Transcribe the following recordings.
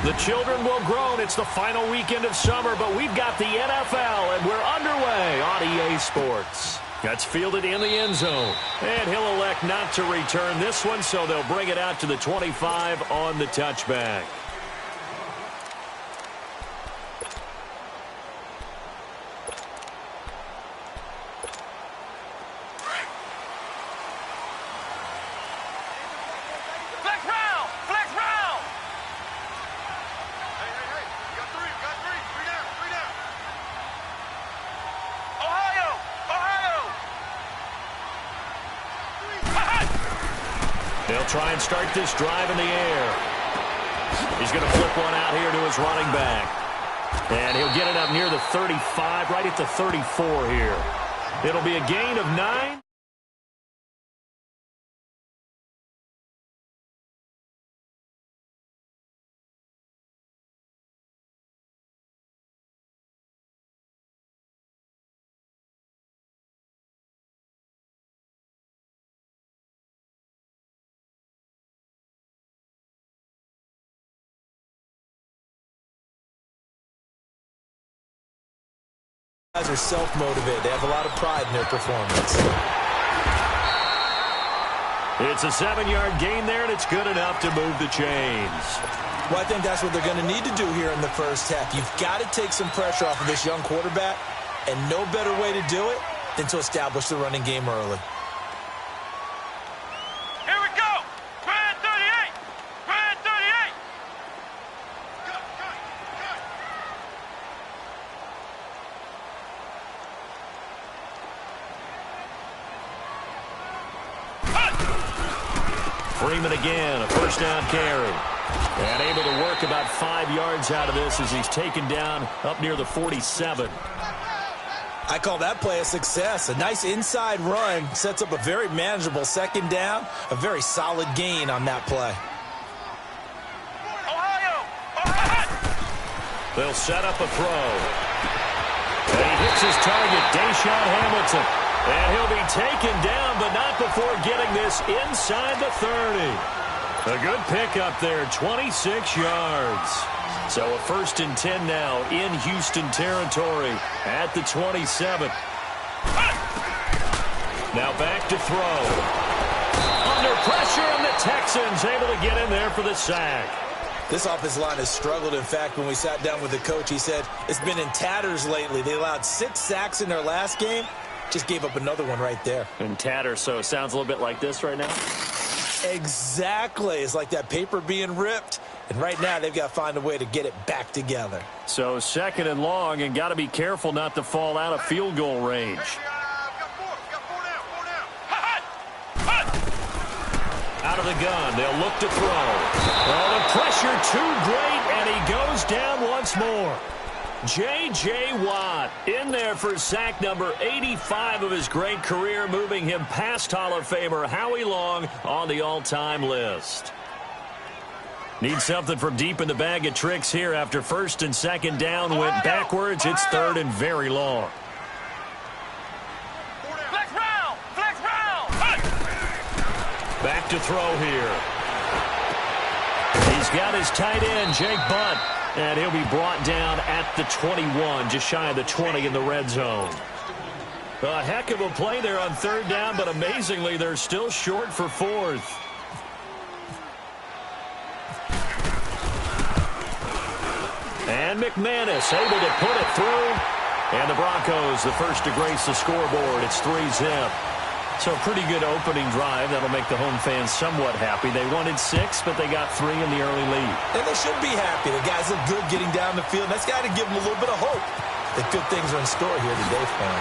The children will groan. It's the final weekend of summer, but we've got the NFL, and we're underway on EA Sports. That's fielded in the end zone. And he'll elect not to return this one, so they'll bring it out to the 25 on the touchback. They'll try and start this drive in the air. He's going to flip one out here to his running back. And he'll get it up near the 35, right at the 34 here. It'll be a gain of 9. Guys are self-motivated. They have a lot of pride in their performance. It's a 7-yard gain there, and it's good enough to move the chains. Well, I think that's what they're going to need to do here in the first half. You've got to take some pressure off of this young quarterback, and no better way to do it than to establish the running game early. Freeman again, a first down carry. And able to work about 5 yards out of this as he's taken down up near the 47. I call that play a success. A nice inside run sets up a very manageable second down. A very solid gain on that play. They'll set up a throw. And he hits his target, Deshaun Hamilton. And he'll be taken down, but not before getting this inside the 30. A good pickup there, 26 yards. So a 1st and 10 now in Houston territory at the 27. Now back to throw. Under pressure, and the Texans able to get in there for the sack. This offensive line has struggled. In fact, when we sat down with the coach, he said it's been in tatters lately. They allowed 6 sacks in their last game. Just gave up another one right there. In tatters, so it sounds a little bit like this right now? Exactly. It's like that paper being ripped. And right now, they've got to find a way to get it back together. So 2nd and long, and got to be careful not to fall out of field goal range. Out of the gun, they'll look to throw. Oh, the pressure too great, and he goes down once more. J.J. Watt in there for sack number 85 of his great career, moving him past Hall of Famer Howie Long on the all-time list. Need something from deep in the bag of tricks here after 1st and 2nd down went backwards. It's 3rd and very long. Back to throw here. He's got his tight end, Jake Butt. And he'll be brought down at the 21, just shy of the 20 in the red zone. A heck of a play there on 3rd down, but amazingly, they're still short for 4th. And McManus able to put it through. And the Broncos, the first to grace the scoreboard. It's 3-zip. So a pretty good opening drive. That'll make the home fans somewhat happy. They wanted 6, but they got 3 in the early lead. And they should be happy. The guys look good getting down the field. That's got to give them a little bit of hope that good things are in store here today for them.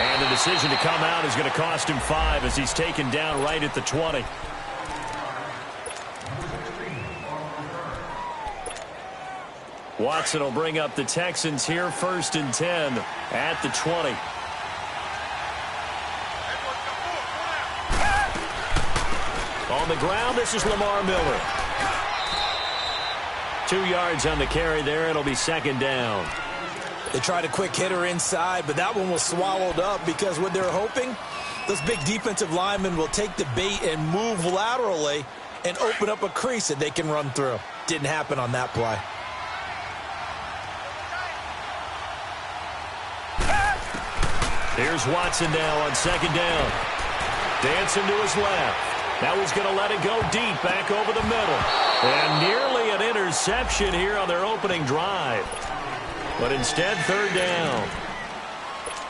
And the decision to come out is going to cost him 5 as he's taken down right at the 20. Watson will bring up the Texans here, 1st and 10 at the 20. On the ground, this is Lamar Miller. 2 yards on the carry there. It'll be 2nd down. They tried a quick hitter inside, but that one was swallowed up because what they're hoping, those big defensive linemen will take the bait and move laterally and open up a crease that they can run through. Didn't happen on that play. Here's Watson now on second down. Dancing to his left. Now he's going to let it go deep back over the middle. And nearly an interception here on their opening drive. But instead, third down.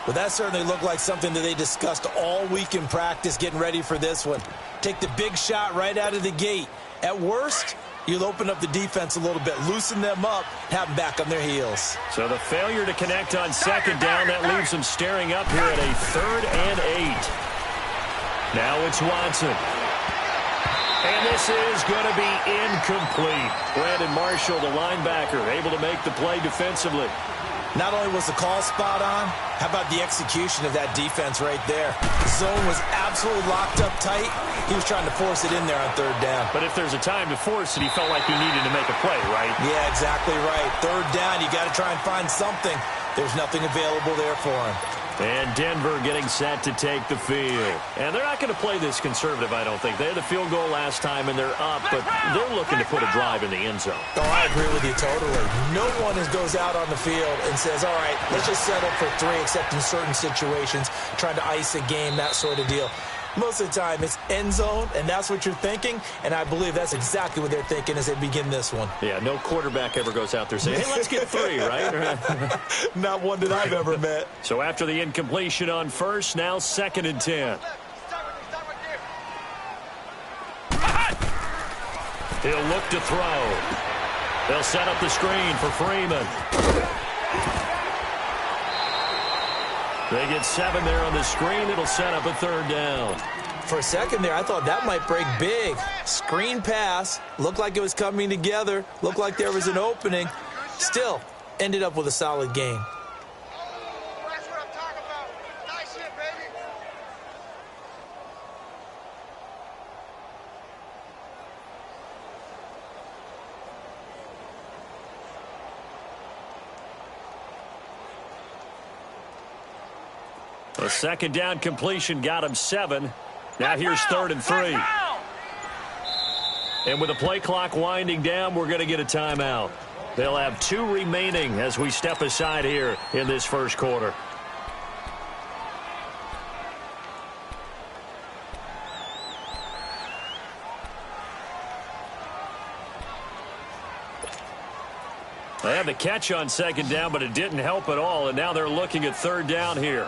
Well, that certainly looked like something that they discussed all week in practice getting ready for this one. Take the big shot right out of the gate. At worst, you'll open up the defense a little bit, loosen them up, have them back on their heels. So the failure to connect on second down, that leaves them staring up here at a 3rd and 8. Now it's Watson. And this is going to be incomplete. Brandon Marshall, the linebacker, able to make the play defensively. Not only was the call spot on, how about the execution of that defense right there? The zone was absolutely locked up tight. He was trying to force it in there on third down. But if there's a time to force it, he felt like he needed to make a play, right? Yeah, exactly right. Third down, you got to try and find something. There's nothing available there for him. And Denver getting set to take the field. And they're not going to play this conservative, I don't think. They had the field goal last time, and they're up, but they're looking to put a drive in the end zone. Oh, I agree with you totally. No one goes out on the field and says, all right, let's just settle for 3, except in certain situations, trying to ice a game, that sort of deal. Most of the time, it's end zone, and that's what you're thinking, and I believe that's exactly what they're thinking as they begin this one. Yeah, no quarterback ever goes out there saying, hey, let's get 3, right? Not one that I've ever met. So after the incompletion on first, now 2nd and 10. He'll look to throw. They'll set up the screen for Freeman. They get 7 there on the screen. It'll set up a 3rd down. For a second there, I thought that might break big. Screen pass. Looked like it was coming together. Looked like there was an opening. Still, ended up with a solid game. That's what I'm talking about. Nice hit, baby. A 2nd down completion got him 7. Now here's 3rd and 3. And with the play clock winding down, we're going to get a timeout. They'll have 2 remaining as we step aside here in this first quarter. They had the catch on 2nd down, but it didn't help at all, and now they're looking at 3rd down here.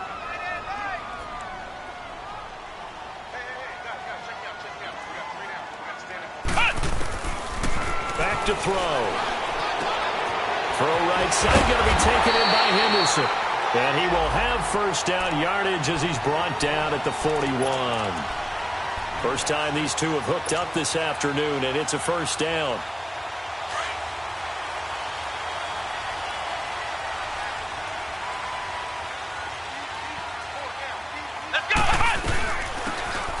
Back to throw. Throw right side, going to be taken in by Henderson. And he will have first down yardage as he's brought down at the 41. First time these two have hooked up this afternoon, and it's a first down.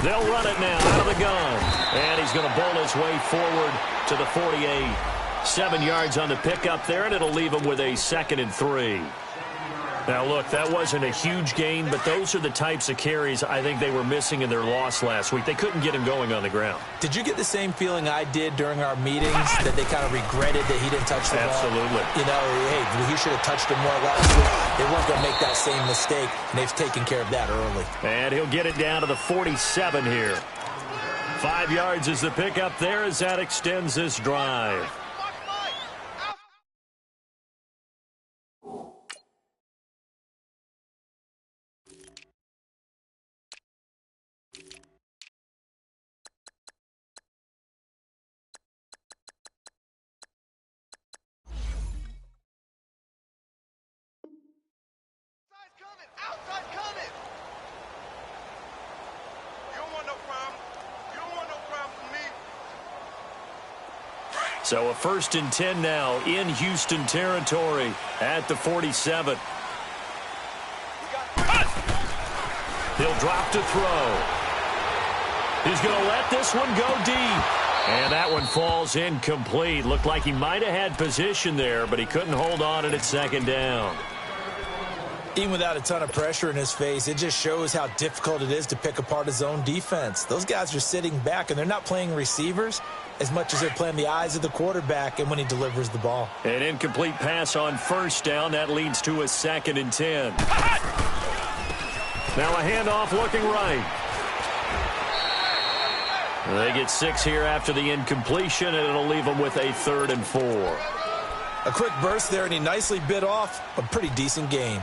They'll run it now out of the gun. And he's going to bowl his way forward to the 48. 7 yards on the pickup there, and it'll leave him with a 2nd and 3. Now, look, that wasn't a huge gain, but those are the types of carries I think they were missing in their loss last week. They couldn't get him going on the ground. Did you get the same feeling I did during our meetings, that they kind of regretted that he didn't touch the ball? Absolutely. You know, hey, he should have touched it more last week. They weren't going to make that same mistake, and they've taken care of that early. And he'll get it down to the 47 here. 5 yards is the pickup there as that extends this drive. Outside coming. You don't want no problem. You don't want no problem with me. So a 1st and 10 now in Houston territory at the 47. He'll drop to throw. He's going to let this one go deep. And that one falls incomplete. Looked like he might have had position there, but he couldn't hold on it at 2nd down. Even without a ton of pressure in his face, it just shows how difficult it is to pick apart his own defense. Those guys are sitting back, and they're not playing receivers. as much as they're playing the eyes of the quarterback and when he delivers the ball. An incomplete pass on first down. That leads to a 2nd and 10. Now a handoff looking right. They get 6 here after the incompletion, and it'll leave them with a 3rd and 4. A quick burst there, and he nicely bit off a pretty decent gain.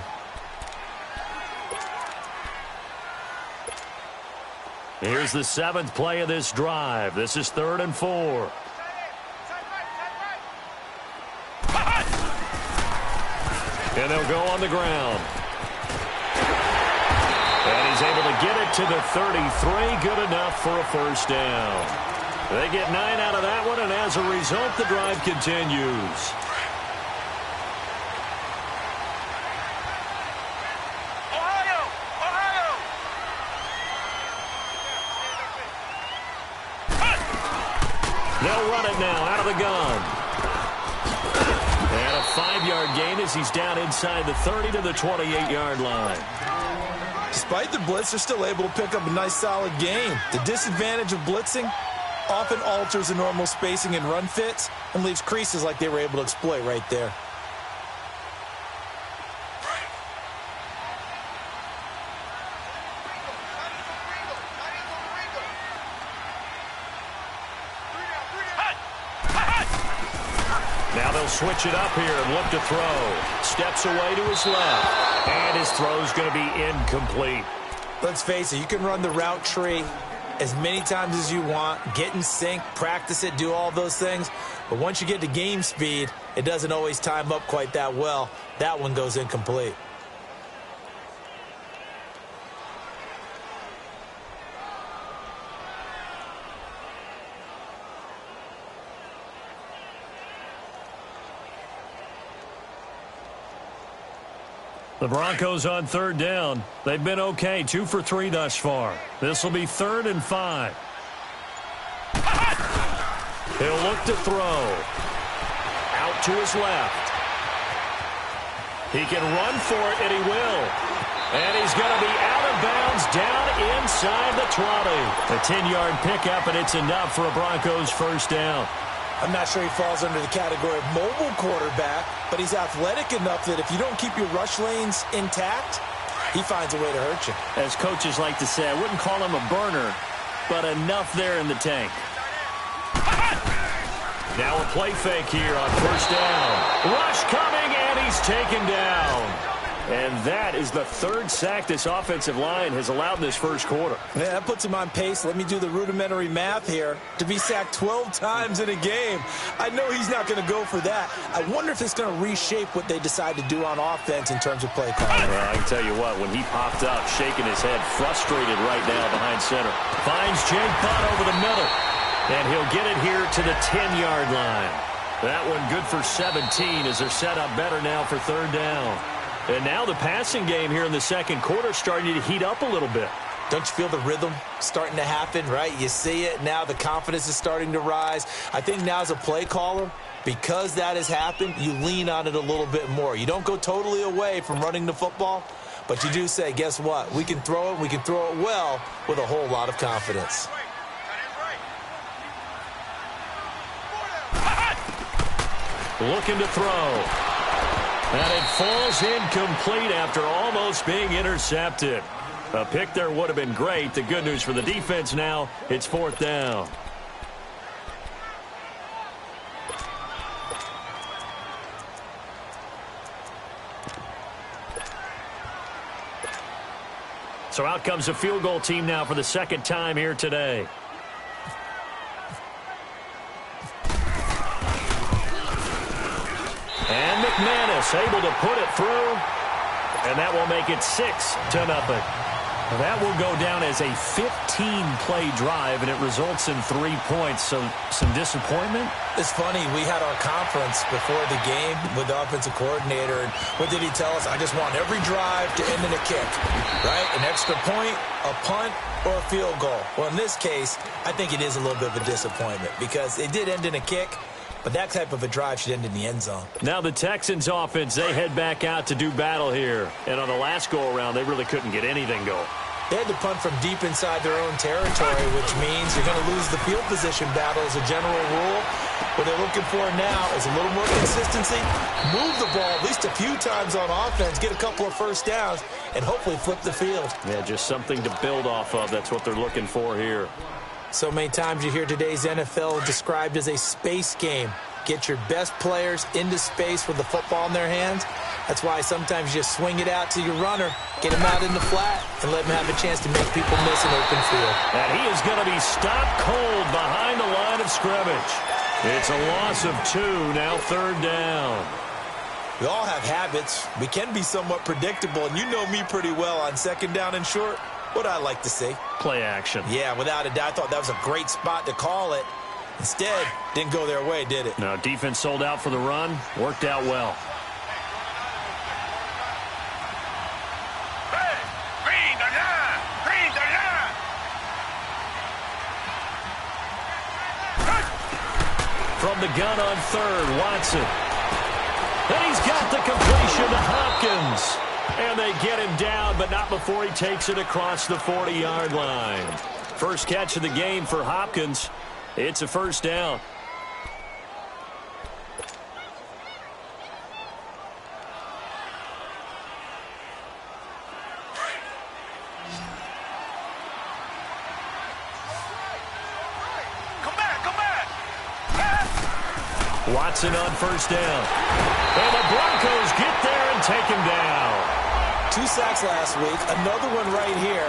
Here's the 7th play of this drive. This is 3rd and 4. And they'll go on the ground. And he's able to get it to the 33. Good enough for a first down. They get 9 out of that one, and as a result, the drive continues. They'll run it now out of the gun. And a 5-yard gain as he's down inside the 30 to the 28-yard line. Despite the blitz, they're still able to pick up a nice solid gain. The disadvantage of blitzing often alters the normal spacing and run fits and leaves creases like they were able to exploit right there. Now they'll switch it up here and look to throw. Steps away to his left. And his throw's going to be incomplete. Let's face it, you can run the route tree as many times as you want, get in sync, practice it, do all those things. But once you get to game speed, it doesn't always time up quite that well. That one goes incomplete. The Broncos on 3rd down. They've been okay, 2 for 3 thus far. This will be 3rd and 5. He'll look to throw. Out to his left. He can run for it, and he will. And he's going to be out of bounds down inside the 20. A 10-yard pickup, and it's enough for a Broncos first down. I'm not sure he falls under the category of mobile quarterback, but he's athletic enough that if you don't keep your rush lanes intact, he finds a way to hurt you. As coaches like to say, I wouldn't call him a burner, but enough there in the tank. Now a play fake here on first down. Rush coming, and he's taken down. And that is the 3rd sack this offensive line has allowed in this first quarter. Yeah, that puts him on pace. Let me do the rudimentary math here. To be sacked 12 times in a game, I know he's not going to go for that. I wonder if it's going to reshape what they decide to do on offense in terms of play calling. Well, I can tell you what, when he popped up, shaking his head, frustrated right now behind center. Finds Jake Butt over the middle. And he'll get it here to the 10-yard line. That one good for 17 as they're set up better now for 3rd down. And now the passing game here in the second quarter starting to heat up a little bit. Don't you feel the rhythm starting to happen, right? You see it. Now the confidence is starting to rise. I think now as a play caller, because that has happened, you lean on it a little bit more. You don't go totally away from running the football, but you do say, guess what? We can throw it. We can throw it well with a whole lot of confidence. Looking to throw. And it falls incomplete after almost being intercepted. A pick there would have been great. The good news for the defense now, it's 4th down. So out comes a field goal team now for the 2nd time here today. And McManus able to put it through, and that will make it 6-0. That will go down as a 15-play drive, and it results in 3 points. So some disappointment? It's funny. We had our conference before the game with the offensive coordinator, and what did he tell us? I just want every drive to end in a kick, right? An extra point, a punt, or a field goal. Well, in this case, I think it is a little bit of a disappointment because it did end in a kick. But that type of a drive should end in the end zone. Now the Texans offense, they head back out to do battle here. And on the last go-around, they really couldn't get anything going. They had to punt from deep inside their own territory, which means you're going to lose the field position battle as a general rule. What they're looking for now is a little more consistency, move the ball at least a few times on offense, get a couple of first downs, and hopefully flip the field. Yeah, just something to build off of. That's what they're looking for here. So many times you hear today's NFL described as a space game. Get your best players into space with the football in their hands. That's why sometimes you just swing it out to your runner, get him out in the flat, and let him have a chance to make people miss an open field. And he is going to be stopped cold behind the line of scrimmage. It's a loss of 2, now 3rd down. We all have habits. We can be somewhat predictable, and you know me pretty well on 2nd down and short. What I like to see? Play action. Yeah, without a doubt. I thought that was a great spot to call it. Instead, didn't go their way, did it? No, defense sold out for the run. Worked out well. From the gun on 3rd, Watson. And he's got the completion to Hopkins. And they get him down, but not before he takes it across the 40-yard line. First catch of the game for Hopkins. It's a 1st down. Watson on 1st down. And the Broncos get there and take him down. 2 sacks last week, another one right here.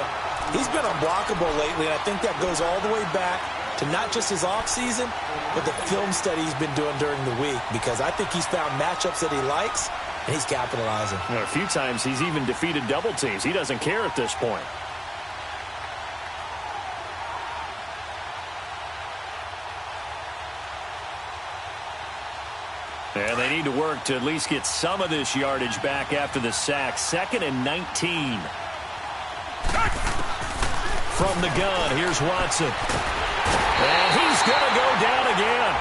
He's been unblockable lately, and I think that goes all the way back to not just his offseason, but the film study he's been doing during the week, because I think he's found matchups that he likes, and he's capitalizing. And a few times he's even defeated double teams. He doesn't care at this point. And they need to work to at least get some of this yardage back after the sack. 2nd and 19. From the gun, here's Watson. And he's going to go down again.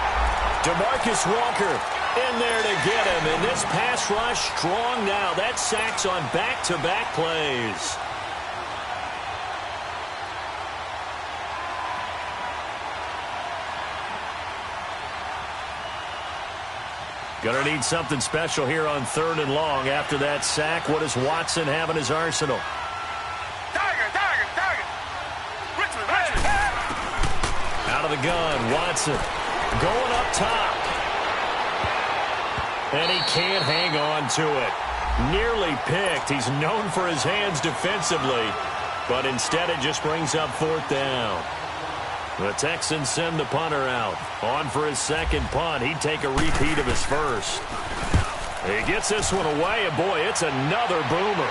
DeMarcus Walker in there to get him. And this pass rush strong now. That sack's on back-to-back plays. Going to need something special here on 3rd and long. After that sack, what does Watson have in his arsenal? Out of the gun, Watson going up top. And he can't hang on to it. Nearly picked. He's known for his hands defensively. But instead it just brings up 4th down. The Texans send the punter out. On for his 2nd punt. He'd take a repeat of his 1st. He gets this one away, and boy, it's another boomer.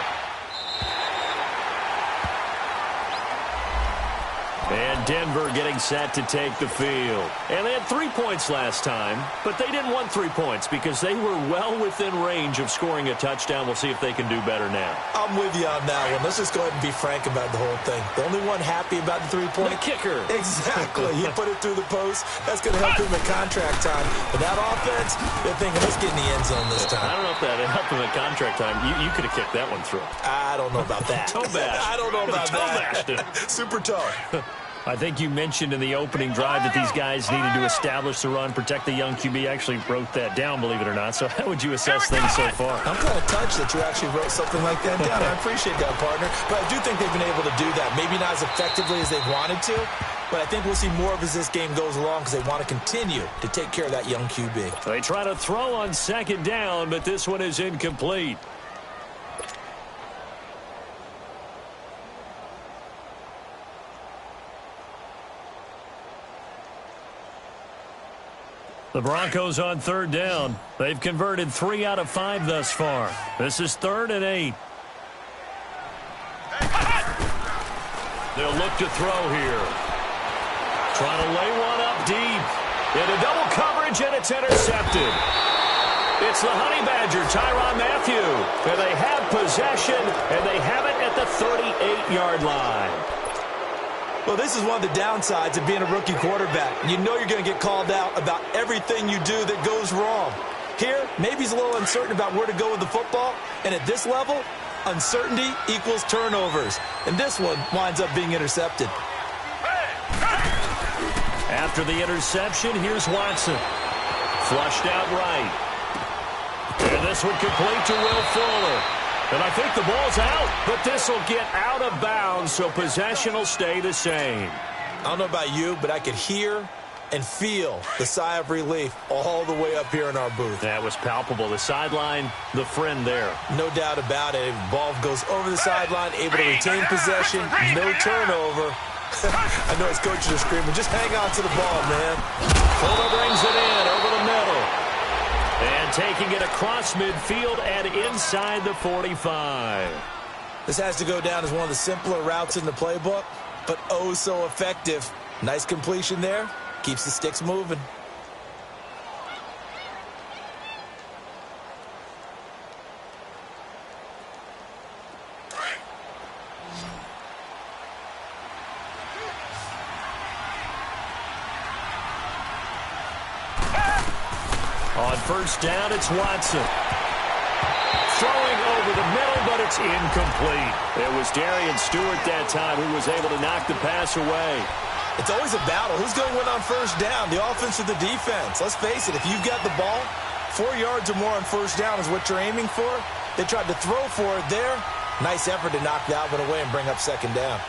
And Denver getting set to take the field. And they had 3 points last time, but they didn't want 3 points because they were well within range of scoring a touchdown. We'll see if they can do better now. I'm with you on that one. Let's just go ahead and be frank about the whole thing. The only one happy about the 3-point? The kicker. Exactly. He put it through the post. That's going to help him at contract time. But that offense, they're thinking, let's get in the end zone this time. I don't know if that helped him at contract time. You could have kicked that one through. I don't know about that. Toe bash. I don't know about that. Super toe. I think you mentioned in the opening drive that these guys needed to establish the run, protect the young QB. I actually wrote that down, believe it or not. So how would you assess things so far? I'm kind of touched that you actually wrote something like that down. I appreciate that, partner. But I do think they've been able to do that. Maybe not as effectively as they wanted to, but I think we'll see more of as this game goes along because they want to continue to take care of that young QB. They try to throw on 2nd down, but this one is incomplete. The Broncos on 3rd down. They've converted 3 out of 5 thus far. This is 3rd and 8. They'll look to throw here. Trying to lay one up deep. Into double coverage, and it's intercepted. It's the Honey Badger, Tyrann Mathieu. And they have possession, and they have it at the 38-yard line. Well, this is one of the downsides of being a rookie quarterback. You know you're going to get called out about everything you do that goes wrong. Here, maybe he's a little uncertain about where to go with the football, and at this level, Uncertainty equals turnovers. And this one winds up being intercepted. After the interception, here's Watson. Flushed out right. And this one complete to Will Fuller. And I think the ball's out, but this will get out of bounds, so possession will stay the same. I don't know about you, but I could hear and feel the sigh of relief all the way up here in our booth. That was palpable. The sideline, the friend there. No doubt about it. Ball goes over the sideline, able to retain possession, no turnover. I know his coaches are screaming, just hang on to the ball, man. Fuller brings it in over the middle. And taking it across midfield and inside the 45. This has to go down as one of the simpler routes in the playbook, but oh so effective. Nice completion there. Keeps the sticks moving. On first down, it's Watson. Throwing over the middle, but it's incomplete. It was Darian Stewart that time who was able to knock the pass away. It's always a battle. Who's going to win on first down, the offense or the defense? Let's face it, if you've got the ball, 4 yards or more on first down is what you're aiming for. They tried to throw for it there. Nice effort to knock that one away and bring up second down.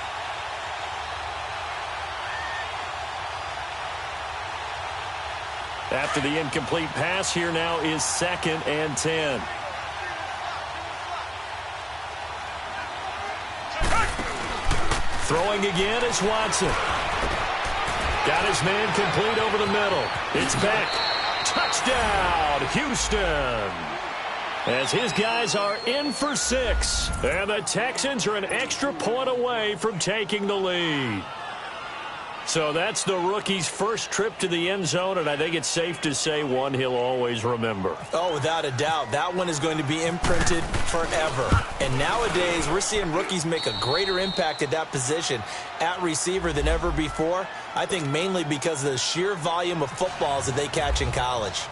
After the incomplete pass, here now is 2nd and 10. Throwing again is Watson. Got his man complete over the middle. It's Beck. Touchdown, Houston. As his guys are in for 6. And the Texans are an extra point away from taking the lead. So that's the rookie's first trip to the end zone, and I think it's safe to say one he'll always remember. Oh, without a doubt. That one is going to be imprinted forever. And nowadays, we're seeing rookies make a greater impact at that position at receiver than ever before. I think mainly because of the sheer volume of footballs that they catch in college.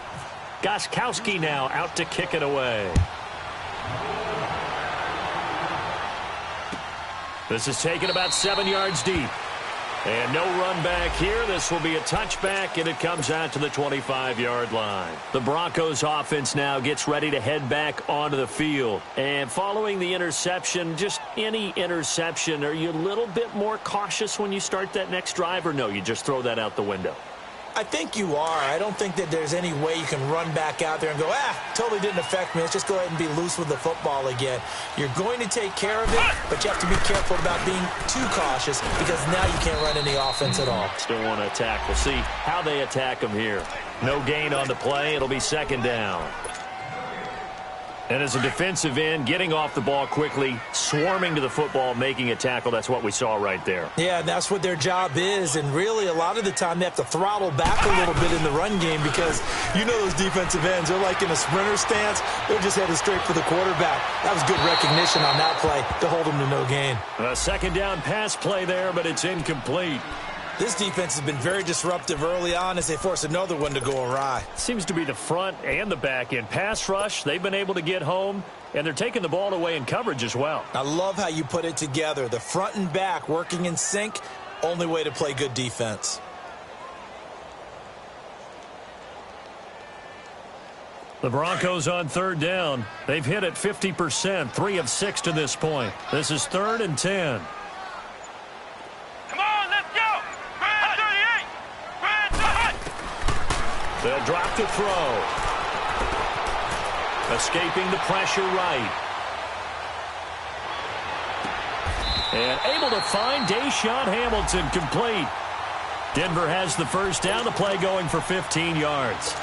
Gostkowski now out to kick it away. This is taken about 7 yards deep. And no run back here. This will be a touchback, and it comes out to the 25-yard line. The Broncos offense now gets ready to head back onto the field. And following the interception, just any interception, are you a little bit more cautious when you start that next drive, or no, you just throw that out the window? I think you are. I don't think that there's any way you can run back out there and go, totally didn't affect me. Let's just go ahead and be loose with the football again. You're going to take care of it, but you have to be careful about being too cautious because now you can't run any offense at all. Still want to attack. We'll see how they attack them here. No gain on the play. It'll be 2nd down. And as a defensive end, getting off the ball quickly, swarming to the football, making a tackle, that's what we saw right there. Yeah, that's what their job is. And really, a lot of the time, they have to throttle back a little bit in the run game because you know those defensive ends, they're like in a sprinter stance. They're just headed straight for the quarterback. That was good recognition on that play to hold them to no gain. A 2nd down pass play there, but it's incomplete. This defense has been very disruptive early on as they force another one to go awry. Seems to be the front and the back end. Pass rush, they've been able to get home, and they're taking the ball away in coverage as well. I love how you put it together. The front and back working in sync, only way to play good defense. The Broncos on 3rd down. They've hit it 50%, 3 of 6 to this point. This is 3rd and 10. They'll drop to throw. Escaping the pressure right. And able to find Deshaun Hamilton complete. Denver has the first down. The play going for 15 yards.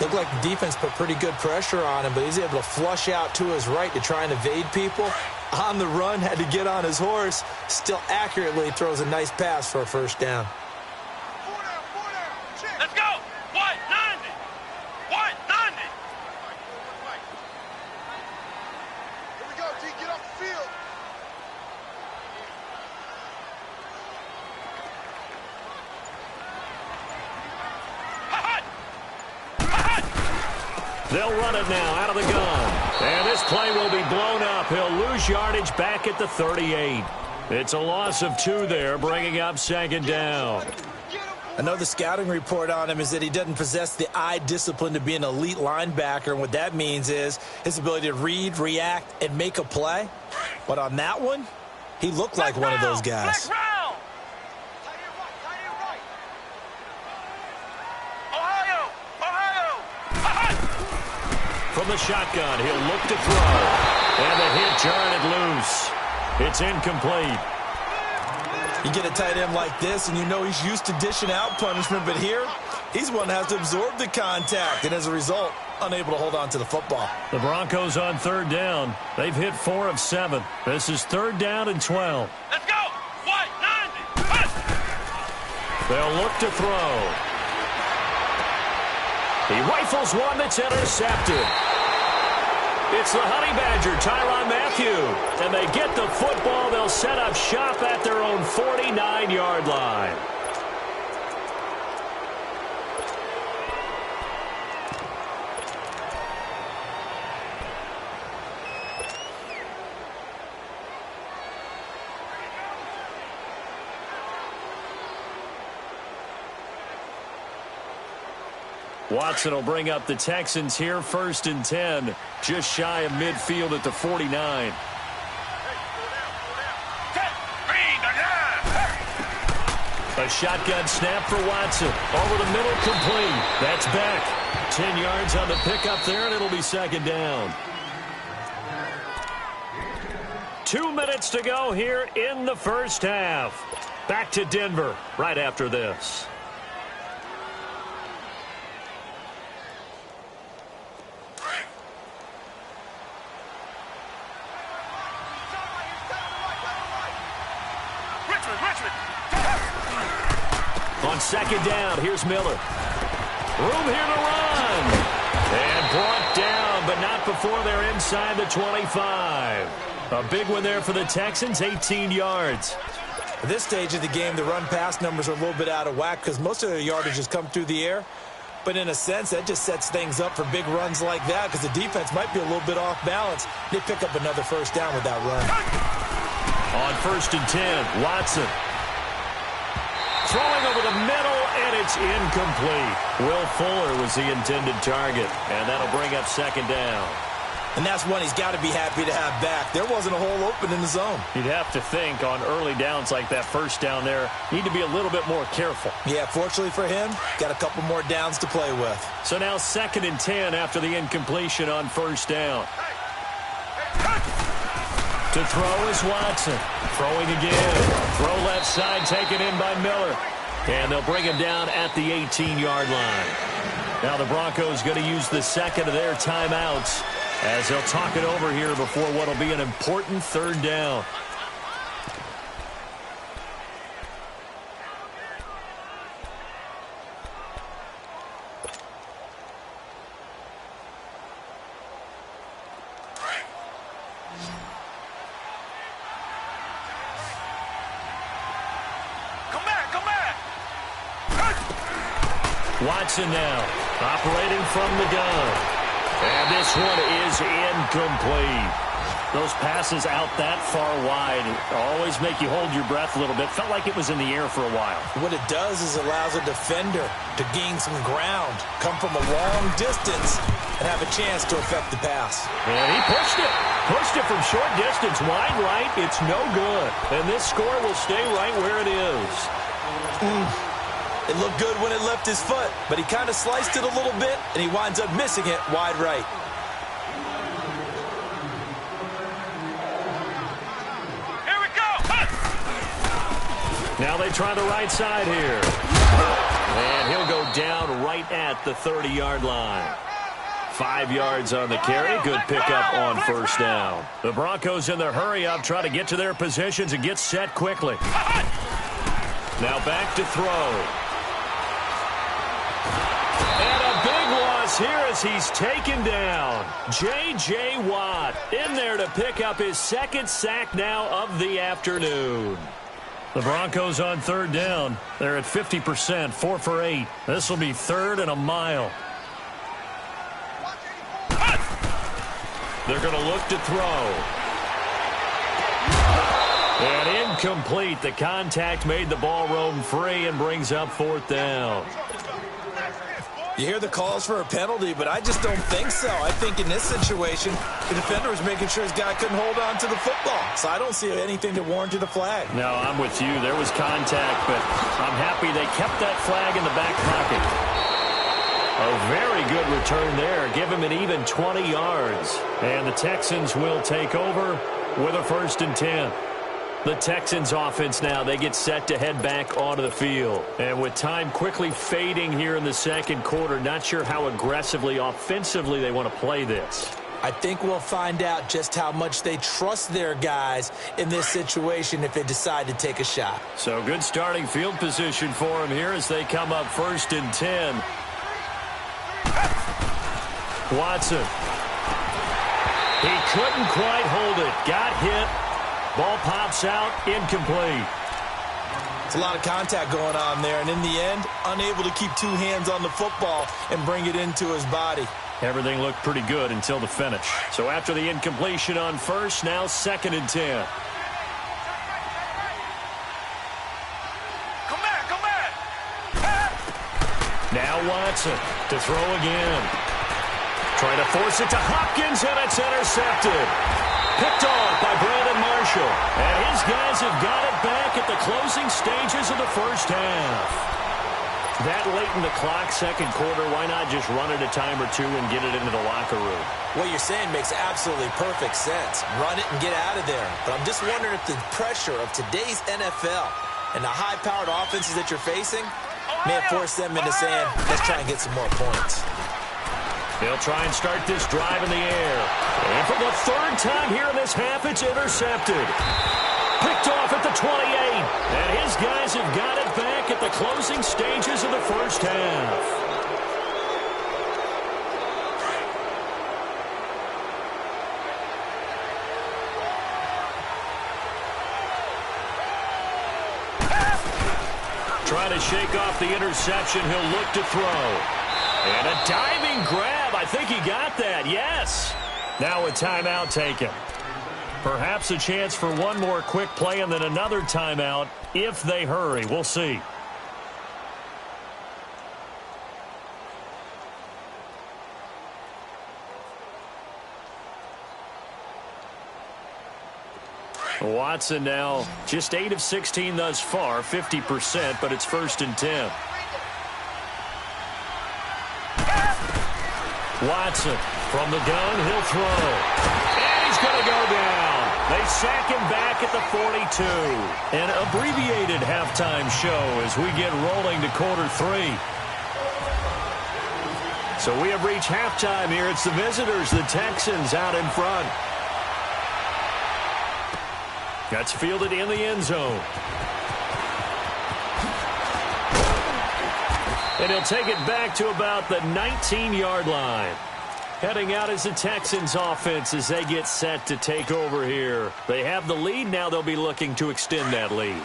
Looked like the defense put pretty good pressure on him, but he's able to flush out to his right to try and evade people. On the run, had to get on his horse. Still accurately throws a nice pass for a first down. Let's go! 190! 190! Here we go, D. Get off the field. They'll run it now out of the gun. And this play will be blown up. He'll lose yardage back at the 38. It's a loss of 2 there, bringing up second down. I know the scouting report on him is that he doesn't possess the eye discipline to be an elite linebacker. And what that means is his ability to read, react, and make a play. But on that one, he looked like one of those guys. From the shotgun, he'll look to throw. And the hit jarred it loose. It's incomplete. You get a tight end like this, and you know he's used to dishing out punishment, but here, he's one that has to absorb the contact, and as a result, unable to hold on to the football. The Broncos on third down. They've hit 4 of 7. This is third down and 12. Let's go! White, 90! They'll look to throw. He rifles one that's intercepted. It's the Honey Badger, Tyrann Mathieu. And they get the football. They'll set up shop at their own 49-yard line. Watson will bring up the Texans here, 1st and 10, just shy of midfield at the 49. A shotgun snap for Watson. Over the middle, complete. That's back. 10 yards on the pickup there, and it'll be second down. 2 minutes to go here in the first half. Back to Denver right after this. On second down, here's Miller. Room here to run. And brought down, but not before they're inside the 25. A big one there for the Texans, 18 yards. At this stage of the game, the run-pass numbers are a little bit out of whack because most of their yardage has come through the air. But in a sense, that just sets things up for big runs like that because the defense might be a little bit off balance. They pick up another first down with that run. On 1st and 10, Watson. Throwing over the middle, and it's incomplete. Will Fuller was the intended target, and that'll bring up second down. And that's one he's got to be happy to have back. There wasn't a hole open in the zone. You'd have to think on early downs like that first down there, need to be a little bit more careful. Yeah, fortunately for him, got a couple more downs to play with. So now 2nd and 10 after the incompletion on first down. To throw is Watson. Throwing again. Throw left side taken in by Miller. And they'll bring him down at the 18-yard line. Now the Broncos going to use the second of their timeouts as they'll talk it over here before what will be an important third down. Watson now, operating from the gun. And this one is incomplete. Those passes out that far wide always make you hold your breath a little bit. Felt like it was in the air for a while. What it does is allows a defender to gain some ground, come from a long distance, and have a chance to affect the pass. And he pushed it. Pushed it from short distance, wide right. It's no good. And this score will stay right where it is. It looked good when it left his foot, but he kind of sliced it a little bit, and he winds up missing it wide right. Here we go! Now they try the right side here. And he'll go down right at the 30-yard line. 5 yards on the carry. Good pickup on first down. The Broncos in their hurry-up try to get to their positions and get set quickly. Now back to throw. Here as he's taken down. J.J. Watt in there to pick up his 2nd sack now of the afternoon. The Broncos on third down. They're at 50%, 4 for 8. This will be 3rd and a mile. They're going to look to throw. And incomplete. The contact made the ball roam free and brings up 4th down. You hear the calls for a penalty, but I just don't think so. I think in this situation, the defender was making sure his guy couldn't hold on to the football. So I don't see anything that warranted a flag. No, I'm with you. There was contact, but I'm happy they kept that flag in the back pocket. A very good return there. Give him an even 20 yards. And the Texans will take over with a 1st and 10. The Texans offense now, they get set to head back onto the field. And with time quickly fading here in the 2nd quarter, not sure how aggressively, offensively they want to play this. I think we'll find out just how much they trust their guys in this situation if they decide to take a shot. So good starting field position for them here as they come up 1st and 10. Watson. He couldn't quite hold it. Got hit. Ball pops out, incomplete. It's a lot of contact going on there, and in the end, unable to keep 2 hands on the football and bring it into his body. Everything looked pretty good until the finish. So after the incompletion on 1st, now 2nd and 10. Come back! Now Watson to throw again. Trying to force it to Hopkins, and it's intercepted. Picked off by Brandon Marshall. And his guys have got it back at the closing stages of the 1st half. That late in the clock, 2nd quarter, why not just run it a time or 2 and get it into the locker room? What you're saying makes absolutely perfect sense. Run it and get out of there. But I'm just wondering if the pressure of today's NFL and the high-powered offenses that you're facing may have forced them into saying, let's try and get some more points. They'll try and start this drive in the air. And for the 3rd time here in this half, it's intercepted. Picked off at the 28. And his guys have got it back at the closing stages of the 1st half. Trying to shake off the interception. He'll look to throw. And a diving grab. I think he got that. Yes. Now a timeout taken. Perhaps a chance for one more quick play and then another timeout if they hurry. We'll see. Watson now just 8 of 16 thus far, 50%, but it's 1st and 10. Watson from the gun, he'll throw. And he's going to go down. They sack him back at the 42. An abbreviated halftime show as we get rolling to quarter 3. So we have reached halftime here. It's the visitors, the Texans, out in front. That's fielded in the end zone. And he'll take it back to about the 19-yard line. Heading out as the Texans offense as they get set to take over here. They have the lead. Now they'll be looking to extend that lead.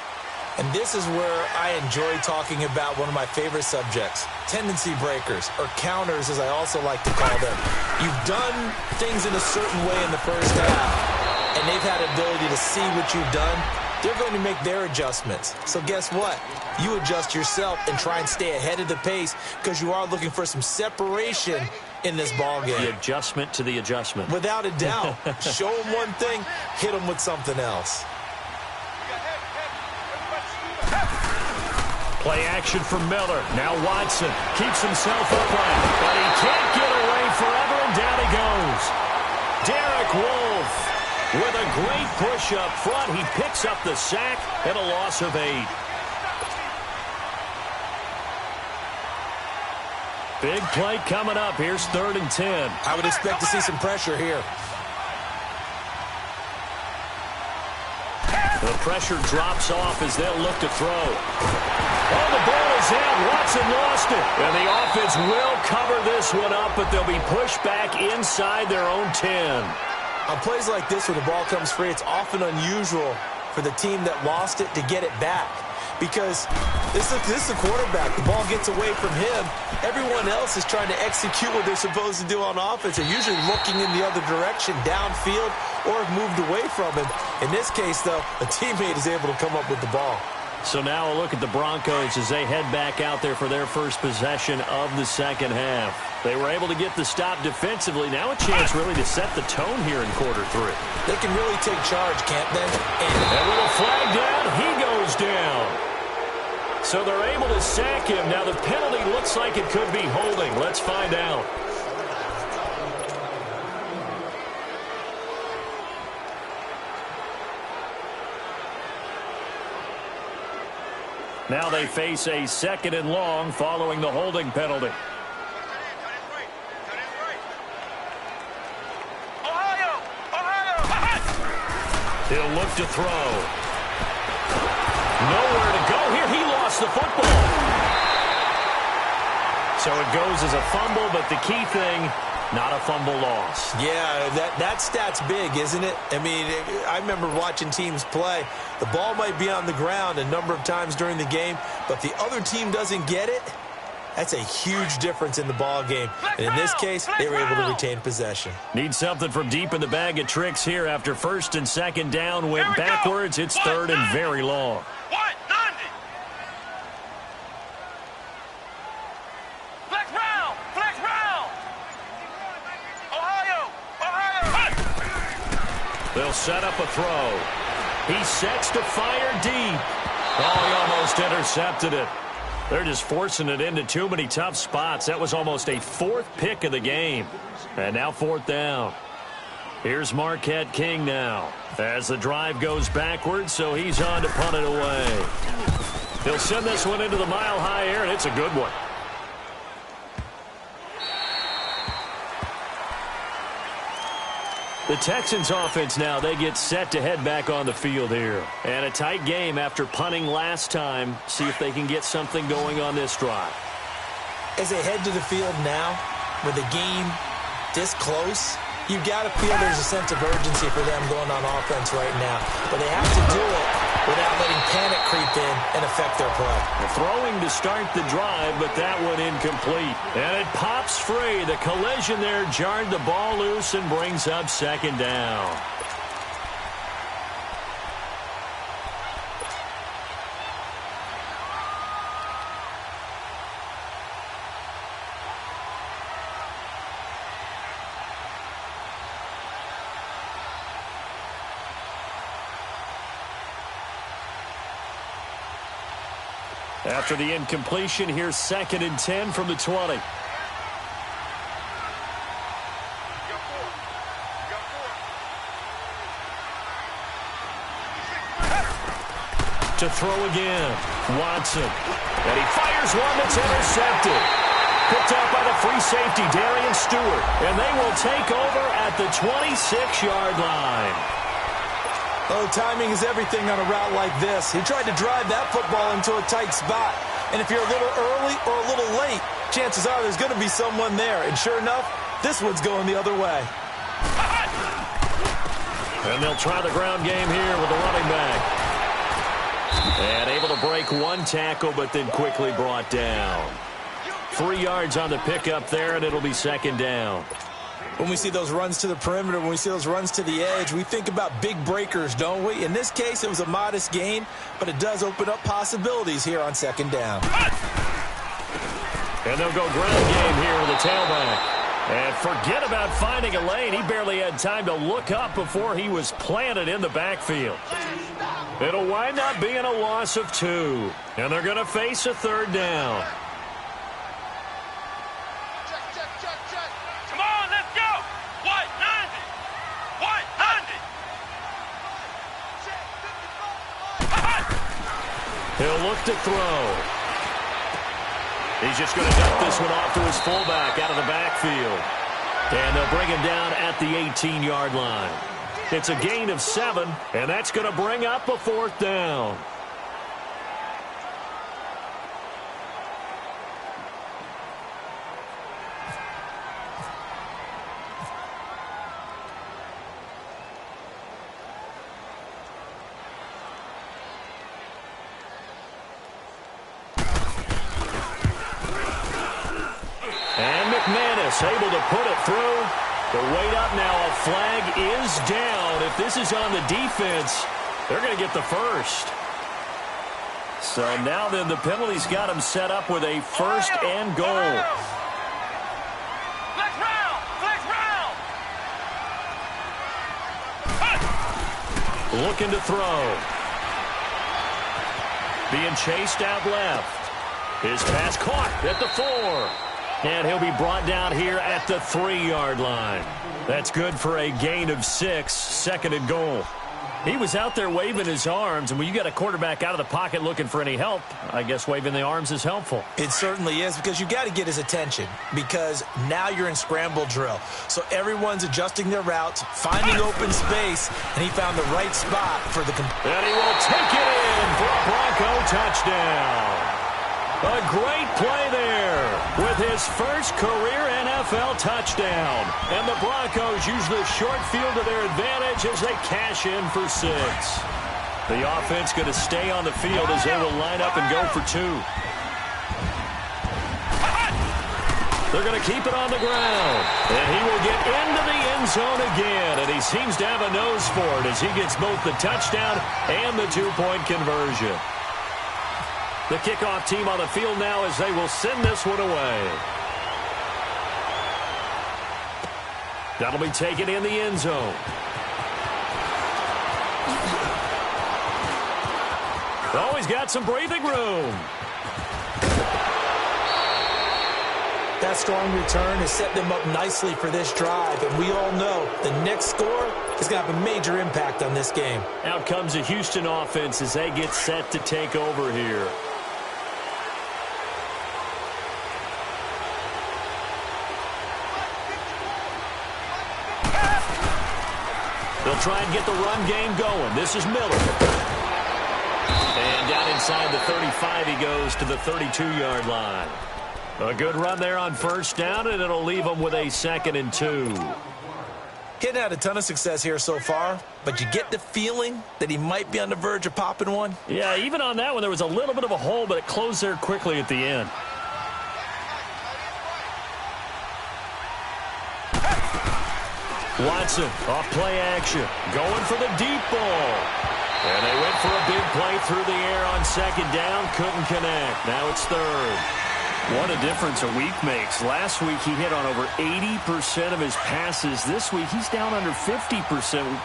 And this is where I enjoy talking about one of my favorite subjects, tendency breakers, or counters as I also like to call them. You've done things in a certain way in the first half, and they've had ability to see what you've done. They're going to make their adjustments. So guess what? You adjust yourself and try and stay ahead of the pace because you are looking for some separation in this ball game. The adjustment to the adjustment. Without a doubt. Show them one thing, hit them with something else. Play action from Miller. Now Watson keeps himself upright, but he can't get away forever, and down he goes. Derek Wolfe with a great push up front. He picks up the sack and a loss of 8. Big play coming up. Here's 3rd and 10. I would expect to see some pressure here. The pressure drops off as they'll look to throw. Oh, the ball is out. Watson lost it. And the offense will cover this one up, but they'll be pushed back inside their own 10. On plays like this where the ball comes free, it's often unusual for the team that lost it to get it back. because this is the quarterback. The ball gets away from him. Everyone else is trying to execute what they're supposed to do on offense. They're usually looking in the other direction, downfield, or have moved away from him. In this case, though, a teammate is able to come up with the ball. So now a look at the Broncos as they head back out there for their first possession of the second half. They were able to get the stop defensively. Now a chance really to set the tone here in quarter three. They can really take charge, can't they? And with a flag down, he goes down. So they're able to sack him. Now the penalty looks like it could be holding. Let's find out. Now they face a 2nd and long following the holding penalty. He'll look to throw. Nowhere to go here. He lost the football. So it goes as a fumble, but the key thing, not a fumble loss. Yeah, that stat's big, isn't it? I mean, I remember watching teams play. The ball might be on the ground a number of times during the game, but the other team doesn't get it. That's a huge difference in the ball game. And in this case, they were able to retain possession. Need something from deep in the bag of tricks here after 1st and 2nd down. Went backwards. It's 3rd and very long. They'll set up a throw. He sets to fire deep. Oh, he almost intercepted it. They're just forcing it into too many tough spots. That was almost a 4th pick of the game. And now 4th down. Here's Marquette King now as the drive goes backwards, so he's on to punt it away. He'll send this one into the mile-high air, and it's a good one. The Texans offense now, they get set to head back on the field here. And a tight game after punting last time. See if they can get something going on this drive. As they head to the field now, with the game this close, you've got to feel there's a sense of urgency for them going on offense right now. But they have to do it without letting panic creep in and affect their play. Throwing to start the drive, but that one incomplete. And it pops free. The collision there jarred the ball loose and brings up 2nd down. After the incompletion, here's 2nd and 10 from the 20. To throw again, Watson. And he fires one that's intercepted. Picked up by the free safety, Darian Stewart. And they will take over at the 26-yard line. Oh, timing is everything on a route like this. He tried to drive that football into a tight spot. And if you're a little early or a little late, chances are there's going to be someone there. And sure enough, this one's going the other way. And they'll try the ground game here with the running back. And able to break one tackle, but then quickly brought down. 3 yards on the pickup there, and it'll be 2nd down. When we see those runs to the perimeter, when we see those runs to the edge, we think about big breakers, don't we? In this case, it was a modest gain, but it does open up possibilities here on 2nd down. And they'll go ground game here with the tailback. And forget about finding a lane. He barely had time to look up before he was planted in the backfield. It'll wind up being a loss of 2. And they're going to face a 3rd down. Come on, let's go. What? 90. What? 90. He'll look to throw. He's just going to dump this one off to his fullback out of the backfield. And they'll bring him down at the 18-yard line. It's a gain of 7, and that's going to bring up a 4th down. It's able to put it through. The weight up now. A flag is down. If this is on the defense, they're going to get the first. So now then the penalty's got them set up with a first and goal. Flex round! Flex round! Looking to throw. Being chased out left. His pass caught at the 4. And he'll be brought down here at the 3-yard line. That's good for a gain of 6, second and goal. He was out there waving his arms, and when you got a quarterback out of the pocket looking for any help, I guess waving the arms is helpful. It certainly is, because you got to get his attention, because now you're in scramble drill. So everyone's adjusting their routes, finding open space, and he found the right spot for the... And he will take it in for a Bronco touchdown. A great play there with his first career NFL touchdown. And the Broncos use the short field to their advantage as they cash in for 6. The offense going to stay on the field as they will line up and go for 2. They're going to keep it on the ground. And he will get into the end zone again. And he seems to have a nose for it as he gets both the touchdown and the 2-point conversion. The kickoff team on the field now as they will send this one away. That'll be taken in the end zone. Oh, he's got some breathing room. That strong return has set them up nicely for this drive, and we all know the next score is going to have a major impact on this game. Out comes the Houston offense as they get set to take over here. They'll try and get the run game going. This is Miller. And down inside the 35, he goes to the 32-yard line. A good run there on first down, and it'll leave them with a 2nd and 2. He hadn't had a ton of success here so far, but you get the feeling that he might be on the verge of popping one. Yeah, even on that one, there was a little bit of a hole, but it closed there quickly at the end. Watson, off play action, going for the deep ball. And they went for a big play through the air on 2nd down, couldn't connect. Now it's 3rd. What a difference a week makes. Last week he hit on over 80% of his passes. This week he's down under 50%.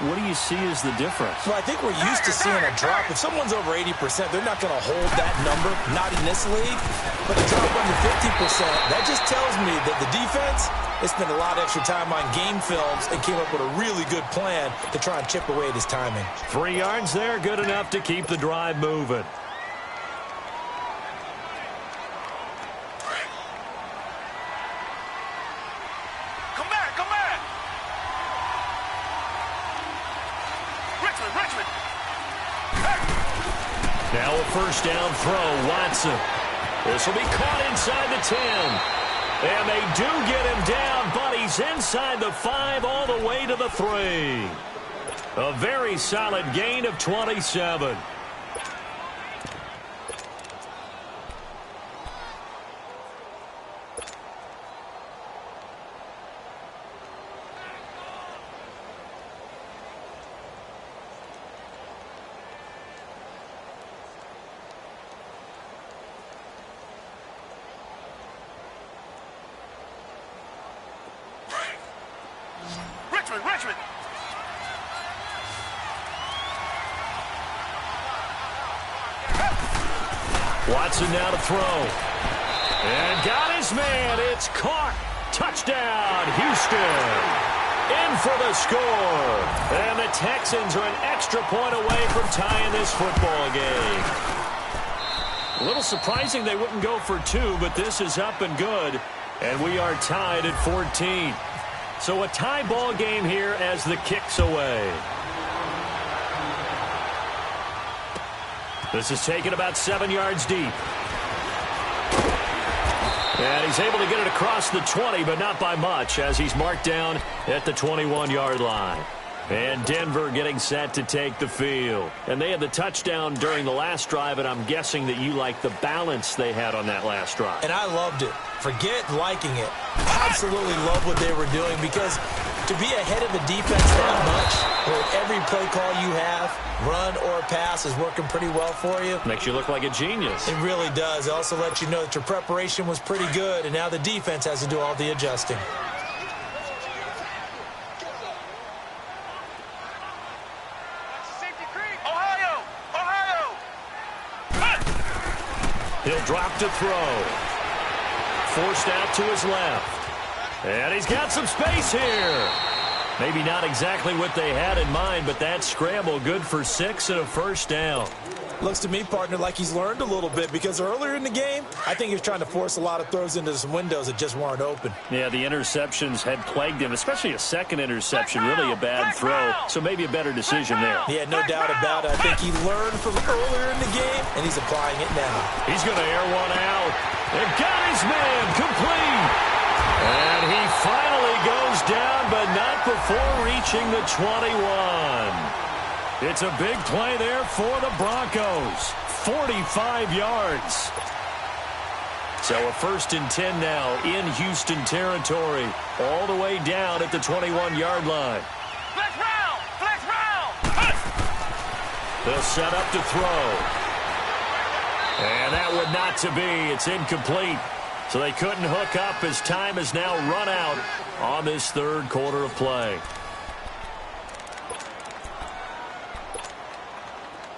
What do you see as the difference? Well, I think we're used to seeing a drop. If someone's over 80%, they're not going to hold that number, not in this league. But a drop under 50%, that just tells me that the defense, they spent a lot of extra time on game films and came up with a really good plan to try and chip away at his timing. 3 yards there, good enough to keep the drive moving. Now a first down throw, Watson. This will be caught inside the 10. And they do get him down, but he's inside the 5 all the way to the 3. A very solid gain of 27. Richmond. Watson now to throw. And got his man. It's caught. Touchdown, Houston. In for the score. And the Texans are an extra point away from tying this football game. A little surprising they wouldn't go for 2, but this is up and good. And we are tied at 14. So a tie ball game here as the kick's away. This is taken about 7 yards deep. And he's able to get it across the 20, but not by much, as he's marked down at the 21-yard line. And Denver getting set to take the field. And they had the touchdown during the last drive, and I'm guessing that you like the balance they had on that last drive. And I loved it. Forget liking it. Absolutely love what they were doing, because to be ahead of the defense that much, where every play call you have, run or pass, is working pretty well for you. Makes you look like a genius. It really does. It also lets you know that your preparation was pretty good, and now the defense has to do all the adjusting. He'll drop to throw. Forced out to his left. And he's got some space here. Maybe not exactly what they had in mind, but that scramble good for 6 and a first down. Looks to me, partner, like he's learned a little bit, because earlier in the game, I think he was trying to force a lot of throws into some windows that just weren't open. Yeah, the interceptions had plagued him, especially a second interception, really a bad throw, so maybe a better decision there. Yeah, no doubt about it. I think he learned from earlier in the game, and he's applying it now. He's going to air one out. And got his man complete. And he finally goes down, but not before reaching the 21. It's a big play there for the Broncos. 45 yards. So a 1st and 10 now in Houston territory, all the way down at the 21-yard line. Flex round! Flex round! They'll set up to throw. And that would not to be. It's incomplete. So they couldn't hook up as time has now run out on this third quarter of play.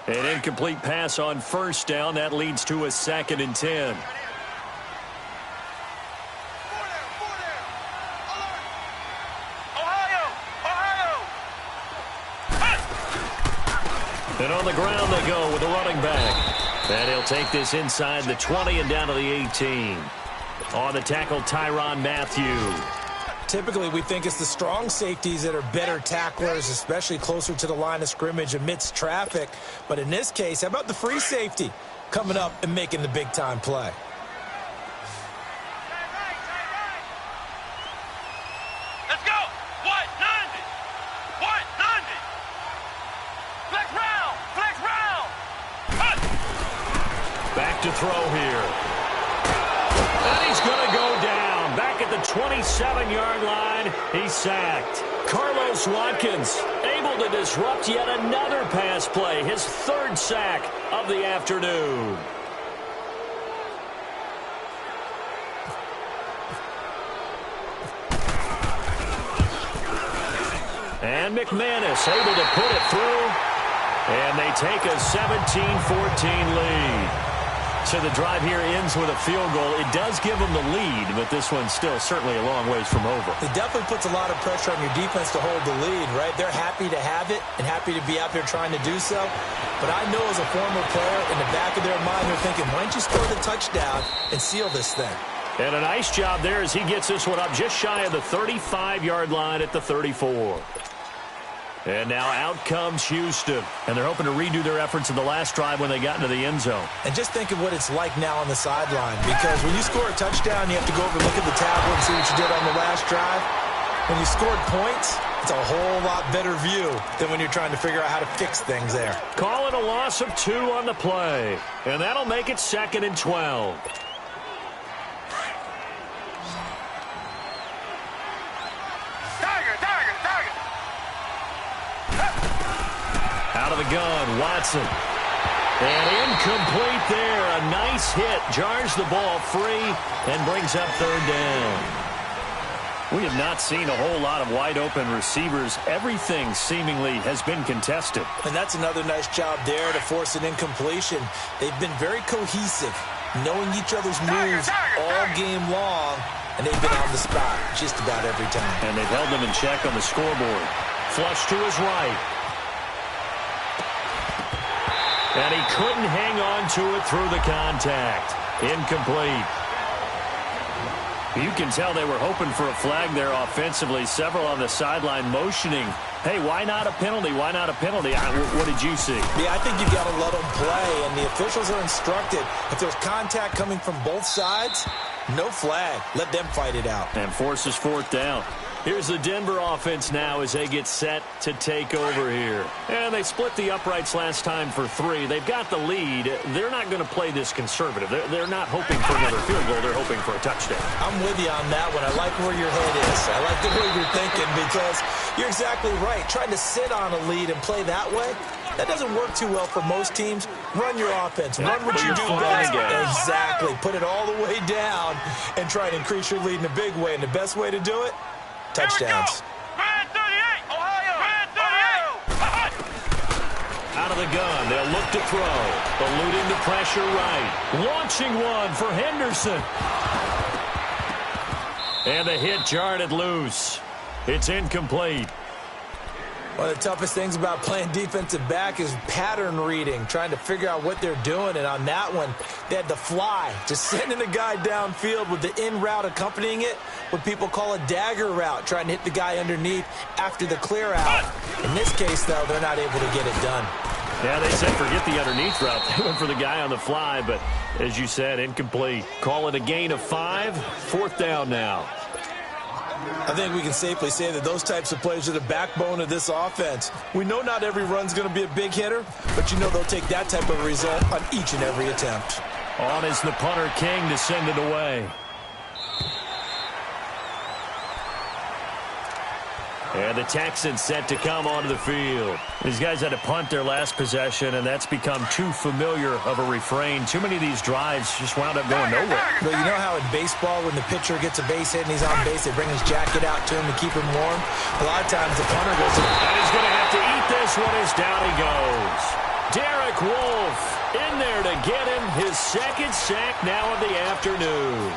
An incomplete pass on first down. That leads to a 2nd and 10. And on the ground they go with the running back. And he'll take this inside the 20 and down to the 18. On the tackle, Tyrann Mathieu. Typically, we think it's the strong safeties that are better tacklers, especially closer to the line of scrimmage amidst traffic. But in this case, how about the free safety coming up and making the big-time play? Let's go! 190! 190! Flex round! Flex round! Back to throw here. And he's going to go down. Back at the 27-yard line, he's sacked. Carlos Watkins able to disrupt yet another pass play. His 3rd sack of the afternoon. And McManus able to put it through. And they take a 17-14 lead. So the drive here ends with a field goal. It does give them the lead, but this one's still certainly a long ways from over. It definitely puts a lot of pressure on your defense to hold the lead, right? They're happy to have it and happy to be out there trying to do so. But I know as a former player, in the back of their mind, they're thinking, why don't you score the touchdown and seal this thing? And a nice job there as he gets this one up just shy of the 35-yard line at the 34. And now out comes Houston. And they're hoping to redo their efforts in the last drive when they got into the end zone. And just think of what it's like now on the sideline. Because when you score a touchdown, you have to go over and look at the tablet and see what you did on the last drive. When you scored points, it's a whole lot better view than when you're trying to figure out how to fix things there. Call it a loss of 2 on the play. And that'll make it 2nd and 12. Out of the gun, Watson. And incomplete there. A nice hit. Jars the ball free and brings up 3rd down. We have not seen a whole lot of wide-open receivers. Everything seemingly has been contested. And that's another nice job there to force an incompletion. They've been very cohesive, knowing each other's moves all game long, and they've been on the spot just about every time. And they've held them in check on the scoreboard. Flush to his right. And he couldn't hang on to it through the contact. Incomplete. You can tell they were hoping for a flag there offensively. Several on the sideline motioning. Hey, why not a penalty? Why not a penalty? What did you see? Yeah, I think you've got to let them play, and the officials are instructed. If there's contact coming from both sides, no flag. Let them fight it out. And forces 4th down. Here's the Denver offense now as they get set to take over here. And they split the uprights last time for 3. They've got the lead. They're not going to play this conservative. They're not hoping for another field goal. They're hoping for a touchdown. I'm with you on that one. I like where your head is. I like the way you're thinking because you're exactly right. Trying to sit on a lead and play that way, that doesn't work too well for most teams. Run your offense. Run what you do best. Exactly. Put it all the way down and try to increase your lead in a big way. And the best way to do it, touchdowns. Red 38, Ohio! Red 38! Out of the gun, they'll look to throw. Eluding the pressure right. Launching one for Henderson. And the hit jarred it loose. It's incomplete. One of the toughest things about playing defensive back is pattern reading, trying to figure out what they're doing. And on that one, they had to fly, just sending the guy downfield with the in route accompanying it, what people call a dagger route, trying to hit the guy underneath after the clear out. In this case, though, they're not able to get it done. Yeah, they said forget the underneath route. They went for the guy on the fly, but as you said, incomplete. Call it a gain of 5. 4th down now. I think we can safely say that those types of plays are the backbone of this offense. We know not every run's going to be a big hitter, but you know they'll take that type of result on each and every attempt. On is the punter, King, to send it away. And the Texans set to come onto the field. These guys had to punt their last possession, and that's become too familiar of a refrain. Too many of these drives just wound up going nowhere. But you know how in baseball, when the pitcher gets a base hit and he's on base, they bring his jacket out to him to keep him warm? A lot of times the punter goes, and he's going to have to eat this one as down he goes. Derek Wolfe in there to get him his 2nd sack now of the afternoon.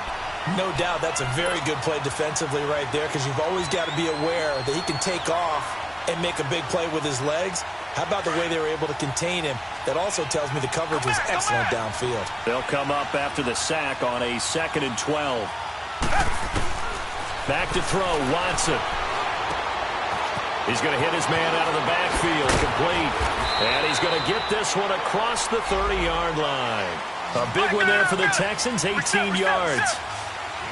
No doubt that's a very good play defensively right there because you've always got to be aware that he can take off and make a big play with his legs. How about the way they were able to contain him? That also tells me the coverage was excellent downfield. They'll come up after the sack on a 2nd and 12. Back to throw, Watson. He's going to hit his man out of the backfield, complete. And he's going to get this one across the 30-yard line. A big one there for the Texans, 18 yards.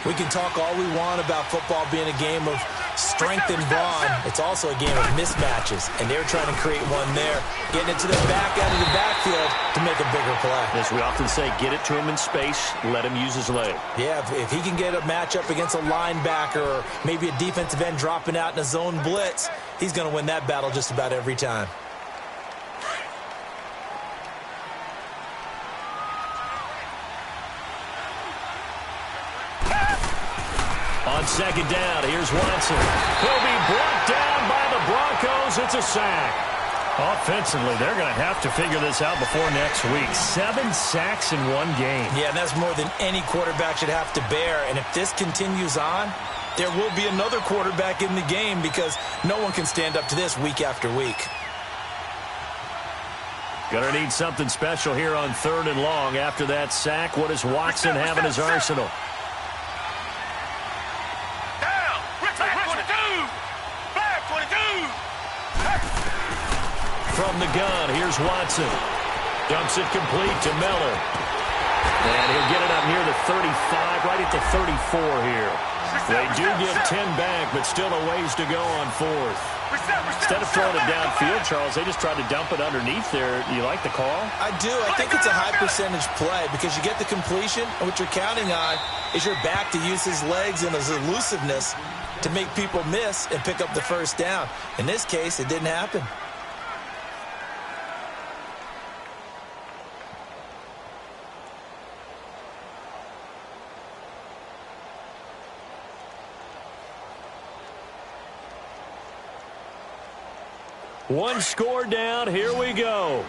We can talk all we want about football being a game of strength and brawn. It's also a game of mismatches, and they're trying to create one there, getting it to the back end of the backfield to make a bigger play. As we often say, get it to him in space, let him use his leg. Yeah, if he can get a matchup against a linebacker or maybe a defensive end dropping out in a zone blitz, he's going to win that battle just about every time. On 2nd down, here's Watson. He'll be brought down by the Broncos. It's a sack. Offensively, they're going to have to figure this out before next week. 7 sacks in one game. Yeah, and that's more than any quarterback should have to bear. And if this continues on, there will be another quarterback in the game because no one can stand up to this week after week. Going to need something special here on 3rd and long. After that sack, what does Watson have in his arsenal? From the gun, here's Watson. Dumps it complete to Miller. And he'll get it up near the 35, right at the 34 here. They do get 10 back, but still a ways to go on 4th. Instead of throwing it downfield, Charles, they just tried to dump it underneath there. You like the call? I do. I think it's a high percentage play because you get the completion, and what you're counting on is your back to use his legs and his elusiveness to make people miss and pick up the 1st down. In this case, it didn't happen. One score down. Here we go.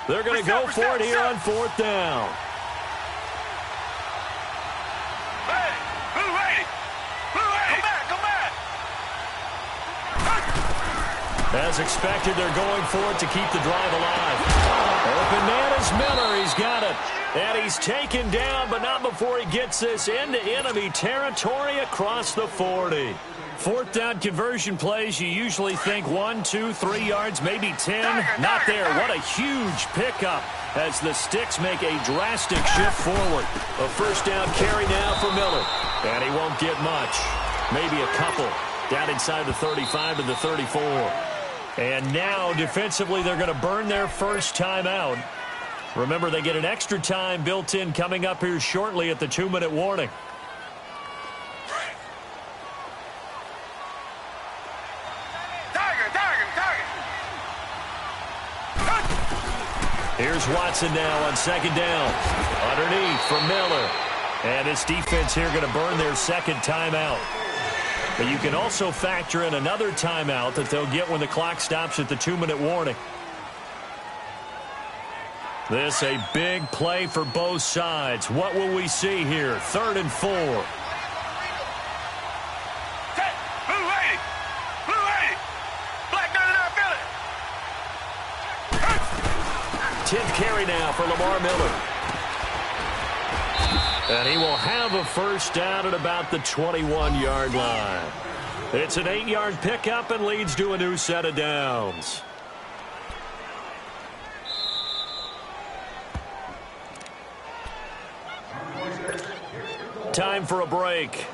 They're going to go for it here on 4th down. As expected, they're going for it to keep the drive alive. Open man is Miller. He's got it. And he's taken down, but not before he gets this into enemy territory across the 40. 4th down conversion plays, you usually think 1, 2, 3 yards, maybe 10. Not there. What a huge pickup as the Sticks make a drastic shift forward. A 1st down carry now for Miller. And he won't get much. Maybe a couple. down inside the 35 to the 34. And now, defensively, they're going to burn their first timeout. Remember, they get an extra time built in coming up here shortly at the 2-minute warning. Here's Watson now on second down. Underneath from Miller. And this defense here going to burn their second timeout. But you can also factor in another timeout that they'll get when the clock stops at the 2-minute warning. This a big play for both sides. What will we see here? 3rd and 4. Blue 80. Blue 80. Black 99 Philly. 10th carry now for Lamar Miller. And he will have a first down at about the 21-yard line. It's an 8-yard pickup and leads to a new set of downs. Time for a break.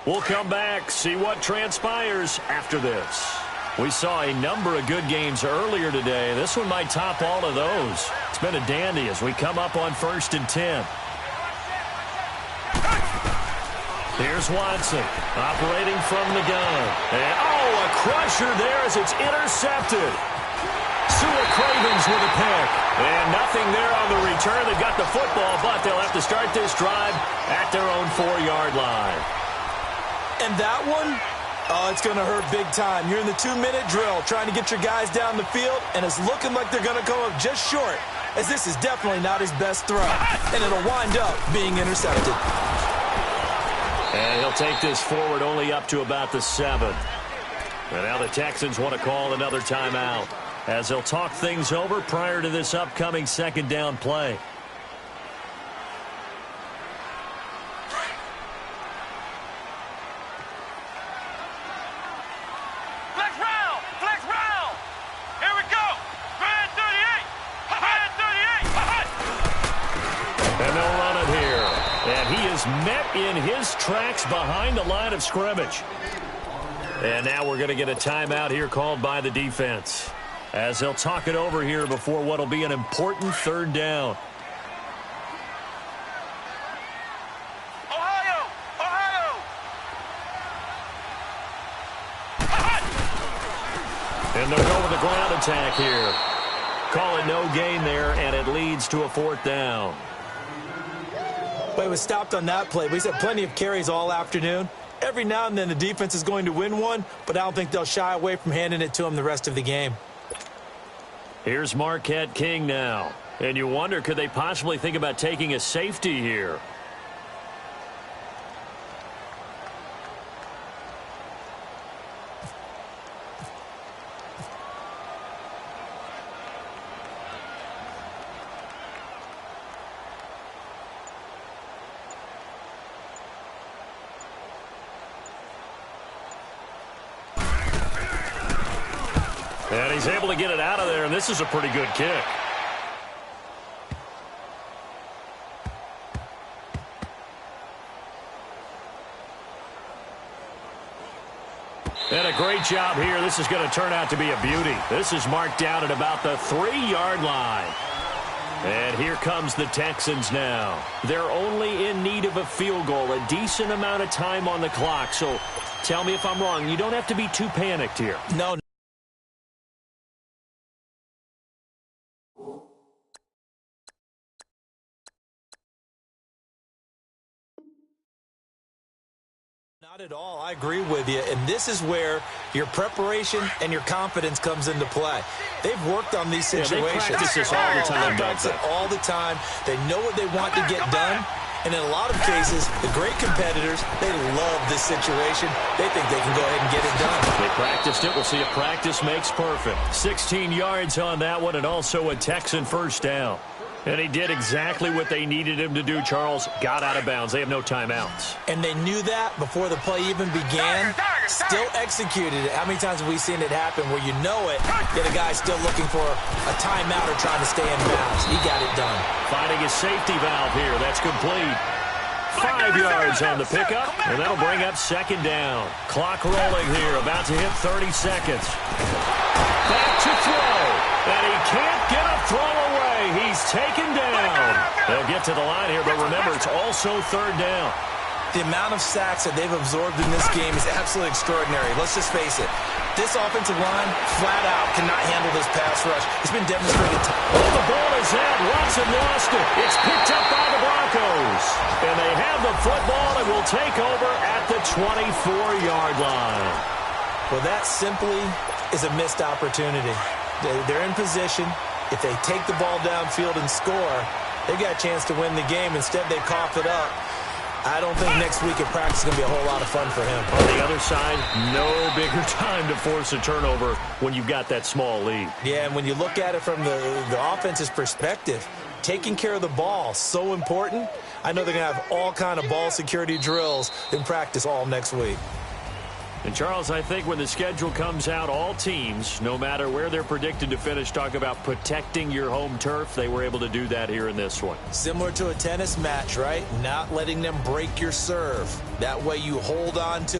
We'll come back, see what transpires after this. We saw a number of good games earlier today. This one might top all of those. It's been a dandy as we come up on 1st and 10. Here's Watson operating from the gun. And, a crusher there as it's intercepted. Sua Cravens with a pick. And nothing there on the return. They've got the football, but they'll have to start this drive at their own 4-yard line. And that one, it's going to hurt big time. You're in the 2-minute drill trying to get your guys down the field, and it's looking like they're going to come up just short, as this is definitely not his best throw. And it'll wind up being intercepted. And he'll take this forward only up to about the 7. And now the Texans want to call another timeout as they'll talk things over prior to this upcoming 2nd down play. Flex round. Flex round. Here we go. Grand 38. Grand 38. And they'll run it here. And he is met in his tracks behind the line of scrimmage. And now we're going to get a timeout here called by the defense, as they'll talk it over here before what will be an important 3rd down. Ohio. Ohio. And they'll go with the ground attack here. Call it no gain there, and it leads to a 4th down. But it was stopped on that play. We've had plenty of carries all afternoon. Every now and then the defense is going to win one, but I don't think they'll shy away from handing it to him the rest of the game. Here's Marquette King now. And you wonder, could they possibly think about taking a safety here? And he's able to get it out of there, and this is a pretty good kick. And a great job here. This is going to turn out to be a beauty. This is marked down at about the 3-yard line. And here comes the Texans now. They're only in need of a field goal, a decent amount of time on the clock. So tell me if I'm wrong. You don't have to be too panicked here. No. Not at all. I agree with you. And this is where your preparation and your confidence comes into play. They've worked on these situations. They practice this all the time. They practice it all the time. They know what they want to get done. And in a lot of cases, the great competitors, they love this situation. They think they can go ahead and get it done. They practiced it. We'll see if practice makes perfect. 16 yards on that one, and also a Texan first down. And he did exactly what they needed him to do, Charles. Got out of bounds. They have no timeouts. And they knew that before the play even began. Still executed it. How many times have we seen it happen where you know it, yet a guy's still looking for a timeout or trying to stay in bounds? He got it done. Finding his safety valve here. That's complete. 5 yards on the pickup, and that'll bring up second down. Clock rolling here, about to hit 30 seconds. Back to throw, and he can't get a throw away. He's taken down. They'll get to the line here, but remember, it's also third down. The amount of sacks that they've absorbed in this game is absolutely extraordinary. Let's just face it. This offensive line, flat out, cannot handle this pass rush. It's been demonstrated. Oh, the ball is out. Watson lost it. It's picked up by the Broncos. And they have the football and will take over at the 24-yard line. Well, that simply is a missed opportunity. They're in position. If they take the ball downfield and score, they've got a chance to win the game. Instead, they cough it up. I don't think next week at practice is going to be a whole lot of fun for him. On the other side, no bigger time to force a turnover when you've got that small lead. Yeah, and when you look at it from the offense's perspective, taking care of the ball, so important. I know they're going to have all kind of ball security drills in practice all next week. And, Charles, I think when the schedule comes out, all teams, no matter where they're predicted to finish, talk about protecting your home turf. They were able to do that here in this one. Similar to a tennis match, right? Not letting them break your serve. That way you hold on to